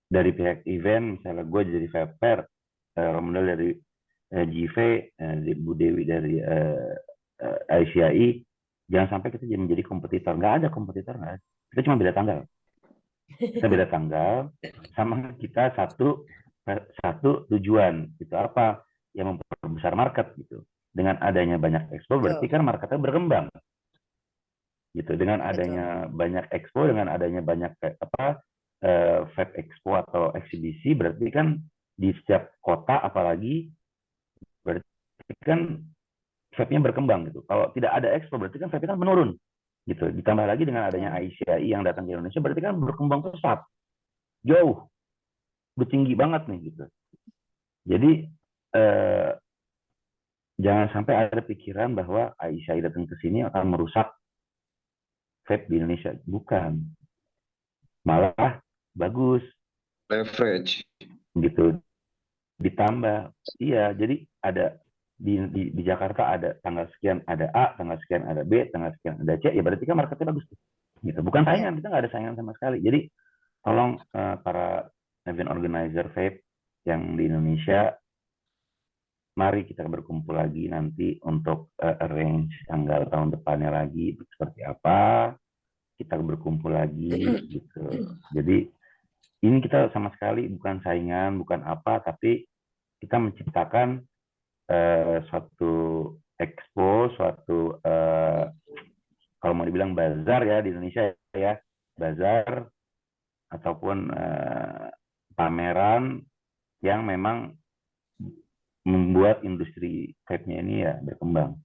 Speaker 6: dari pihak event, misalnya gue jadi fair model dari GV, Bu Dewi dari ICI, jangan sampai kita menjadi kompetitor. Nggak ada kompetitor, nggak ada. Kita cuma beda tanggal. Kita beda tanggal, sama kita satu tujuan. Itu apa? Yang memperbesar market gitu. Dengan adanya banyak expo, berarti kan marketnya berkembang. Gitu. Dengan adanya banyak expo, dengan adanya banyak Fab Expo atau eksibisi, berarti kan di setiap kota apalagi, berarti kan Fab-nya berkembang gitu. Kalau tidak ada expo, berarti kan Fab-nya kan menurun. Gitu. Ditambah lagi dengan adanya ICI yang datang ke Indonesia, berarti kan berkembang pesat, jauh, tinggi banget nih gitu. Jadi jangan sampai ada pikiran bahwa ICI datang ke sini akan merusak Fab di Indonesia. Bukan, malah bagus.
Speaker 2: Leverage.
Speaker 6: Gitu. Ditambah, iya. Jadi ada di Jakarta ada tanggal sekian ada A, tanggal sekian ada B, tanggal sekian ada C, ya berarti kan marketnya bagus gitu. Bukan saingan, kita nggak ada saingan sama sekali. Jadi tolong para event organizer vape yang di Indonesia, mari kita berkumpul lagi nanti untuk arrange tanggal tahun depannya lagi seperti apa, kita berkumpul lagi gitu. Jadi ini kita sama sekali bukan saingan, bukan apa, tapi kita menciptakan suatu expo, suatu kalau mau dibilang bazar ya di Indonesia ya, bazar ataupun pameran yang memang membuat industri vape-nya ini ya berkembang.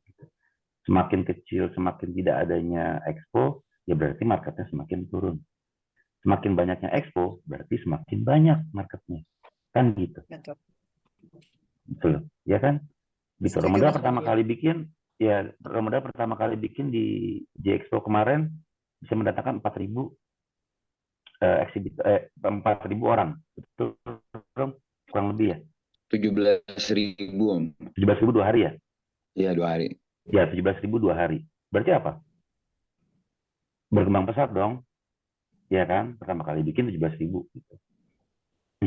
Speaker 6: Semakin kecil, semakin tidak adanya expo, ya berarti marketnya semakin turun. Semakin banyaknya expo, berarti semakin banyak marketnya. Kan gitu.
Speaker 4: Betul.
Speaker 6: Betul. Ya kan? Gitu.
Speaker 4: Setuju,
Speaker 6: Ramadan
Speaker 4: Mas
Speaker 6: pertama
Speaker 4: Budi.
Speaker 6: kali bikin, ya Ramadan pertama kali bikin di J-Expo kemarin bisa mendatangkan 4.000 4.000 orang. Betul, kurang lebih ya.
Speaker 2: 17.000 Om.
Speaker 6: 17.000 2 hari ya?
Speaker 2: Iya 2 hari.
Speaker 6: Ya, 17.000 2 hari. Berarti apa? Berkembang pesat dong. Ya kan? Pertama kali bikin 17.000 gitu.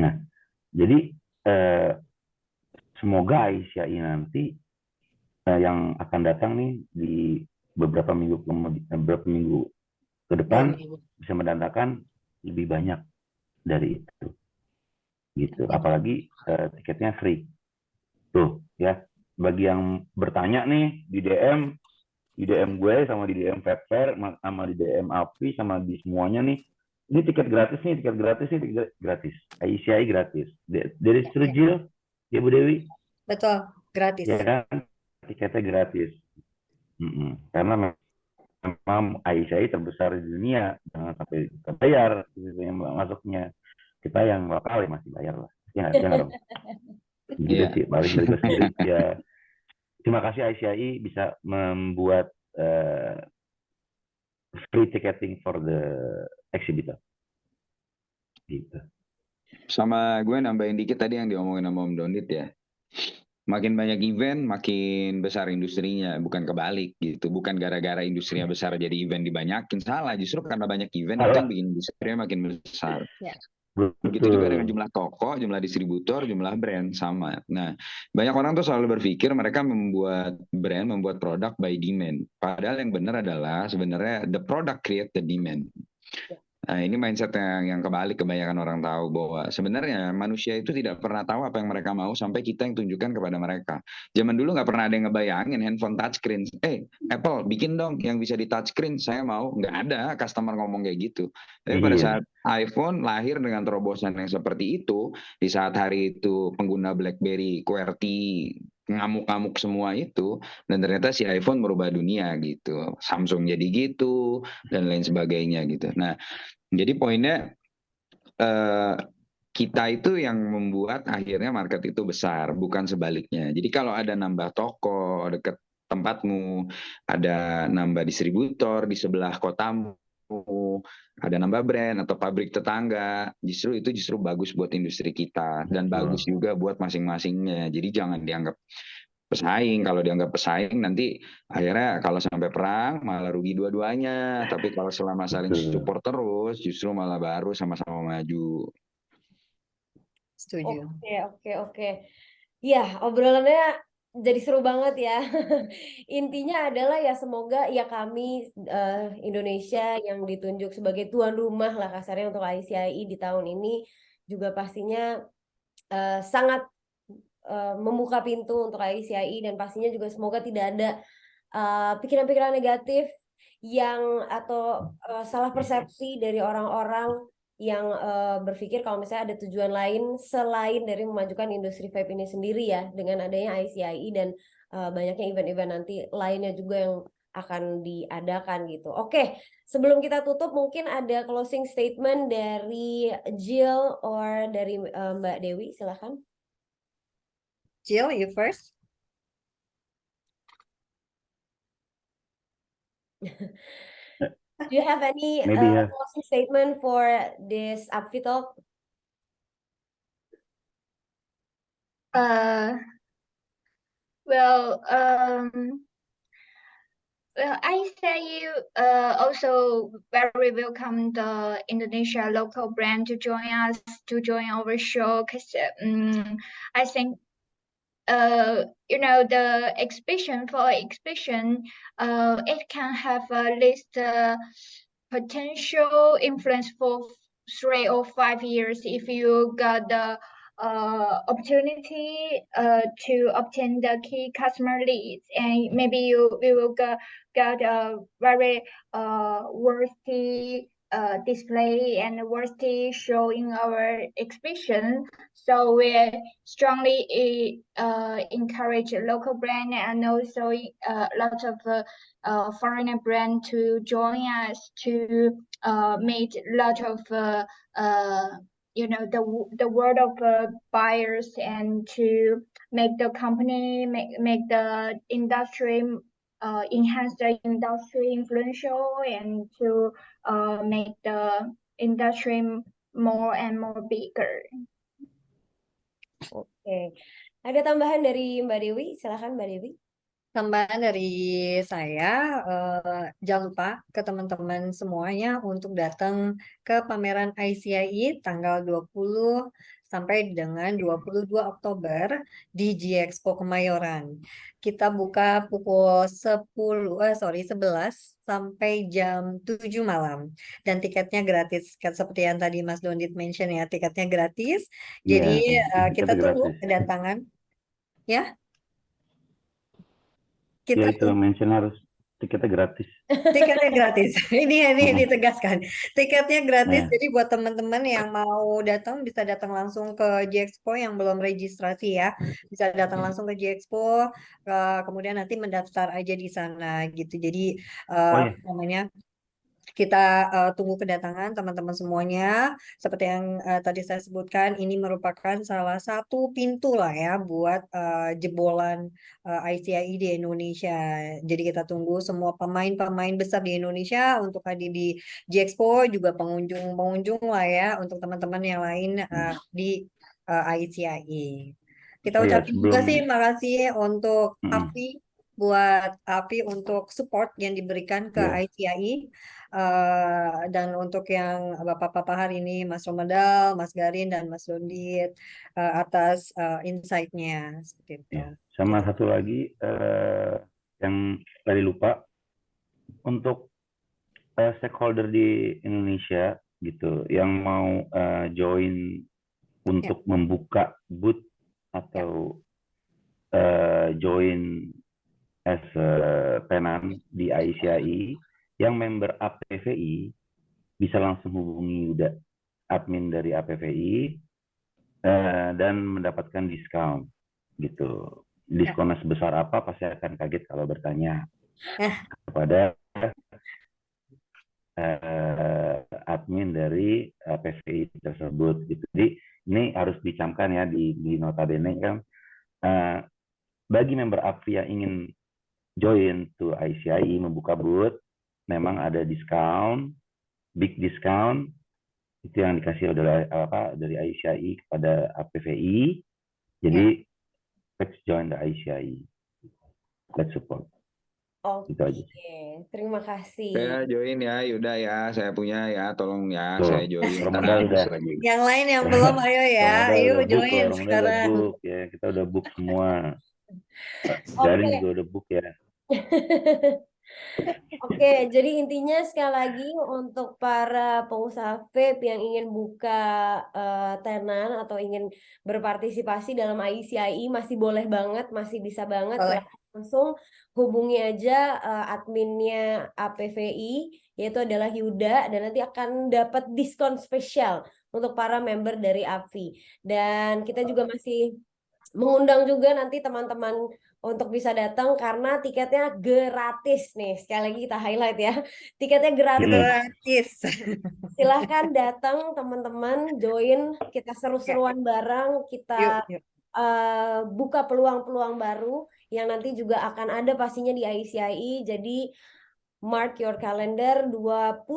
Speaker 6: Nah, jadi semoga ICI nanti yang akan datang nih di beberapa minggu ke depan bisa mendatangkan lebih banyak dari itu. Gitu. Apalagi tiketnya free. Tuh, ya. Bagi yang bertanya nih di DM gue sama di DM Fair sama di DM Api sama di semuanya nih, ini tiket gratis nih, tiket gratis. ICI gratis. Dari Surjil, ya Bu Dewi,
Speaker 4: Betul, gratis.
Speaker 6: ya kan, tiketnya gratis. Karena memang ICI terbesar di dunia, jangan sampai kita bayar masuknya. Kita yang lokal ya masih bayar lah. Ya nggak dong. Gitu sih, balik dari gue sendiri. Ya, terima kasih ICI bisa membuat free ticketing for the exhibitor. Gitu.
Speaker 2: Sama gue nambahin dikit tadi yang diomongin sama Om Donit ya. Makin banyak event, makin besar industrinya, bukan kebalik gitu. Bukan gara-gara industrinya besar jadi event dibanyakin, salah. Justru karena banyak event itu yang bikin industrinya makin besar.
Speaker 4: Ya.
Speaker 2: Begitu juga dengan jumlah toko, jumlah distributor, jumlah brand sama. Nah, banyak orang tuh selalu berpikir mereka membuat brand, membuat produk by demand. Padahal yang benar adalah sebenarnya the product create the demand. Nah, ini mindset yang kebalik, kebanyakan orang tahu bahwa sebenarnya manusia itu tidak pernah tahu apa yang mereka mau sampai kita yang tunjukkan kepada mereka. Zaman dulu nggak pernah ada yang ngebayangin handphone touchscreen. Apple bikin dong yang bisa di touchscreen, saya mau. Nggak ada customer ngomong kayak gitu. Tapi pada saat iPhone lahir dengan terobosan yang seperti itu, di saat hari itu pengguna BlackBerry, QWERTY, ngamuk-ngamuk semua itu, dan ternyata si iPhone merubah dunia gitu. Samsung jadi gitu, dan lain sebagainya gitu. Nah, jadi poinnya kita itu yang membuat akhirnya market itu besar, bukan sebaliknya. Jadi kalau ada nambah toko dekat tempatmu, ada nambah distributor di sebelah kotamu, ada nambah brand atau pabrik tetangga, justru bagus buat industri kita dan bagus juga buat masing-masingnya. Jadi jangan dianggap pesaing. Kalau dianggap pesaing nanti akhirnya kalau sampai perang malah rugi dua-duanya. Tapi kalau selama saling support terus justru malah baru sama-sama maju.
Speaker 4: Setuju.
Speaker 1: Oke. Ya, obrolannya jadi seru banget ya. Intinya adalah ya semoga ya kami Indonesia yang ditunjuk sebagai tuan rumah lah kasarnya untuk ICI di tahun ini juga pastinya sangat membuka pintu untuk ICI dan pastinya juga semoga tidak ada pikiran-pikiran negatif yang atau salah persepsi dari orang-orang yang berpikir kalau misalnya ada tujuan lain selain dari memajukan industri vape ini sendiri ya dengan adanya ICI dan banyaknya event-event nanti lainnya juga yang akan diadakan gitu. Oke, sebelum kita tutup mungkin ada closing statement dari Jill or dari Mbak Dewi, silakan.
Speaker 4: Jill, you first.
Speaker 1: Do you have any closing statement for this Apfi Talk?
Speaker 5: Well, I say also very welcome the Indonesia local brand to join us, to join our show, because I think the exhibition, it can have at least potential influence for 3 or 5 years if you got the opportunity to obtain the key customer leads, and maybe we will get a very worthy display and variety show in our exhibition. So we strongly encourage local brand and also a lot of foreign brand to join us to meet a lot of the word of buyers and to make the company make the industry enhance the industry influential and to make the industry more and more bigger.
Speaker 1: Oke. Ada tambahan dari Mbak Dewi? Silakan Mbak Dewi.
Speaker 4: Tambahan dari saya, jangan lupa ke teman-teman semuanya untuk datang ke pameran ICIE tanggal 20 sampai dengan 22 Oktober di G-Expo Kemayoran. Kita buka pukul 11 sampai jam 7 malam. Dan tiketnya gratis. Seperti yang tadi Mas Dondit mention ya, tiketnya gratis. Jadi kita
Speaker 6: tiketnya
Speaker 4: tunggu
Speaker 6: gratis.
Speaker 4: kedatangan. Ya.
Speaker 6: Ya
Speaker 4: Kita
Speaker 6: itu mention harus tiketnya gratis.
Speaker 4: Tiketnya gratis. Ini ditegaskan. Tiketnya gratis.
Speaker 6: Ya.
Speaker 4: Jadi buat teman-teman yang mau datang bisa datang langsung ke G-Expo yang belum registrasi ya. Bisa datang langsung ke G-Expo, kemudian nanti mendaftar aja di sana gitu. Jadi
Speaker 6: Oh ya,
Speaker 4: namanya kita tunggu kedatangan teman-teman semuanya. Seperti yang tadi saya sebutkan, ini merupakan salah satu pintu lah ya buat jebolan ICIE di Indonesia. Jadi kita tunggu semua pemain-pemain besar di Indonesia untuk hadir di G-Expo, juga pengunjung-pengunjung lah ya untuk teman-teman yang lain di ICIE. Kita
Speaker 6: Oh ya,
Speaker 4: ucapin juga
Speaker 6: sebelum-
Speaker 4: sih makasih untuk
Speaker 6: Mm-mm.
Speaker 4: Afi, buat Afi untuk support yang diberikan ke
Speaker 6: Iya.
Speaker 4: ICIE. Dan untuk yang Bapak-Bapak hari ini, Mas Romedal, Mas Garin, dan Mas Dondit atas insight-nya seperti itu.
Speaker 6: Ya. Sama
Speaker 4: Gitu.
Speaker 6: satu lagi yang tadi lupa, untuk stakeholder di Indonesia gitu yang mau join untuk membuka booth atau join as tenan di ICIE yang member APVI bisa langsung hubungi Yuda, admin dari APVI, dan mendapatkan diskon gitu. Diskonnya sebesar apa pasti akan kaget kalau bertanya kepada admin dari APVI tersebut gitu. Jadi ini harus dicamkan ya di notabene kan, bagi member APVI yang ingin join to ICIE membuka booth, memang ada diskon, big discount itu yang dikasih dari ICIE kepada APVI. Jadi let's join the ICIE, let's support.
Speaker 1: Oke,
Speaker 6: Itu aja.
Speaker 1: terima kasih.
Speaker 2: Saya join ya, Yuda ya, saya punya ya, tolong ya,
Speaker 6: Tuh,
Speaker 2: saya join.
Speaker 6: Romedal udah.
Speaker 4: Yang lain yang belum, ayo ya,
Speaker 6: Romedal
Speaker 4: yuk
Speaker 6: udah book,
Speaker 4: join
Speaker 6: Romedal udah
Speaker 4: sekarang.
Speaker 6: book ya, kita udah book semua.
Speaker 1: Oke.
Speaker 6: Garin juga udah book ya.
Speaker 1: Oke, jadi intinya sekali lagi untuk para pengusaha vape yang ingin buka tenan atau ingin berpartisipasi dalam ICIE masih boleh banget, masih bisa banget.
Speaker 4: Boleh.
Speaker 1: Silahkan langsung hubungi aja adminnya APVI, yaitu adalah Yuda, dan nanti akan dapat diskon spesial untuk para member dari APVI. Dan kita juga masih mengundang juga nanti teman-teman untuk bisa datang karena tiketnya gratis nih. Sekali lagi kita highlight ya. Tiketnya gratis.
Speaker 4: Gratis.
Speaker 1: Silahkan datang teman-teman, join, kita seru-seruan bareng, kita
Speaker 4: Yuk.
Speaker 1: buka peluang-peluang baru yang nanti juga akan ada pastinya di ICIE. Jadi mark your calendar 20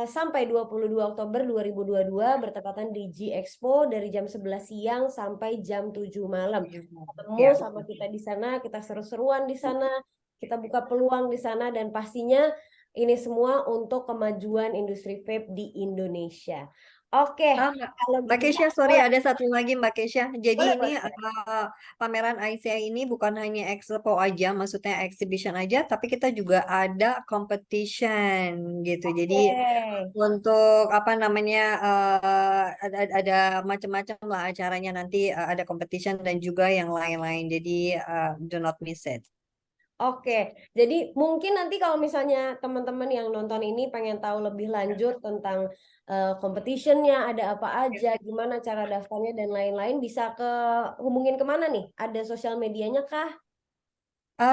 Speaker 1: sampai 22 Oktober 2022 bertepatan di G-Expo dari jam 11 siang sampai jam 7 malam. Ketemu sama kita di sana, kita seru-seruan di sana, kita buka peluang di sana, dan pastinya ini semua untuk kemajuan industri vape di Indonesia. Oke, kalau
Speaker 4: Mbak
Speaker 1: gitu,
Speaker 4: Kesha, sorry ada satu lagi Mbak Kesha. Jadi
Speaker 1: boleh,
Speaker 4: ini pameran ICIE ini bukan hanya expo aja, maksudnya exhibition aja, tapi kita juga ada competition gitu. Jadi untuk apa namanya ada macam-macam lah acaranya nanti, ada competition dan juga yang lain-lain. Jadi do not miss it.
Speaker 1: Oke, jadi mungkin nanti kalau misalnya teman-teman yang nonton ini pengen tahu lebih lanjut tentang competitionnya, ada apa aja, gimana cara daftarnya dan lain-lain, bisa hubungin kemana nih? Ada sosial medianya kah?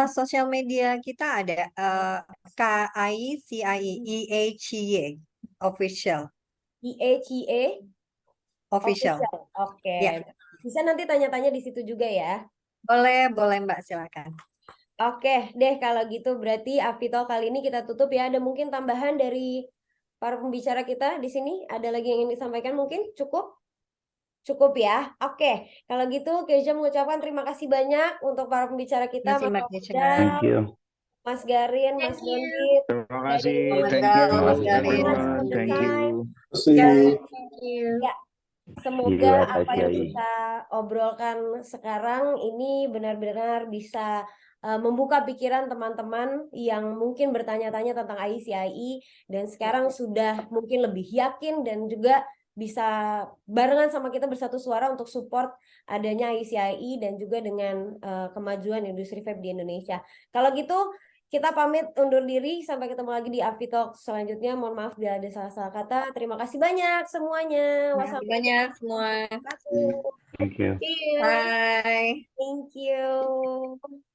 Speaker 4: Sosial media kita ada KICIEACY official.
Speaker 1: IECE
Speaker 4: Official.
Speaker 1: Official. Oke.
Speaker 4: Ya,
Speaker 1: Bisa nanti tanya-tanya di situ juga ya.
Speaker 4: boleh Mbak, silakan.
Speaker 1: Oke deh, kalau gitu berarti Avito kali ini kita tutup ya. Ada mungkin tambahan dari para pembicara kita di sini? Ada lagi yang ingin disampaikan mungkin? Cukup? Cukup ya. Oke, kalau gitu Kezia mengucapkan terima kasih banyak untuk para pembicara kita,
Speaker 4: Terima kasih
Speaker 1: Mas
Speaker 4: Mbak
Speaker 1: Ofda,
Speaker 4: Keisha.
Speaker 6: Thank you.
Speaker 1: Mas Garin, Mas
Speaker 5: Thank you.
Speaker 1: Dondit.
Speaker 2: Terima
Speaker 1: Dari
Speaker 2: kasih.
Speaker 4: Selamat
Speaker 2: Thank
Speaker 4: gal,
Speaker 2: you
Speaker 4: Mas
Speaker 1: Thank you so
Speaker 4: Garin.
Speaker 1: much
Speaker 2: everyone.
Speaker 1: for the
Speaker 2: Thank
Speaker 1: time.
Speaker 2: you.
Speaker 3: Terima
Speaker 5: Yeah,
Speaker 3: kasih.
Speaker 5: thank you.
Speaker 1: Ya,
Speaker 6: See
Speaker 1: semoga
Speaker 6: you at
Speaker 1: apa yang
Speaker 6: ICIE.
Speaker 1: kita obrolkan sekarang ini benar-benar bisa membuka pikiran teman-teman yang mungkin bertanya-tanya tentang ICIE dan sekarang sudah mungkin lebih yakin dan juga bisa barengan sama kita bersatu suara untuk support adanya ICIE dan juga dengan kemajuan industri vape di Indonesia. Kalau gitu kita pamit undur diri, sampai ketemu lagi di Avitalk selanjutnya. Mohon maaf bila ada salah-salah kata. Terima kasih banyak semuanya.
Speaker 4: Terima kasih banyak semua.
Speaker 1: Wassalamualaikum.
Speaker 6: Thank you.
Speaker 5: See you.
Speaker 4: Bye.
Speaker 1: Thank you.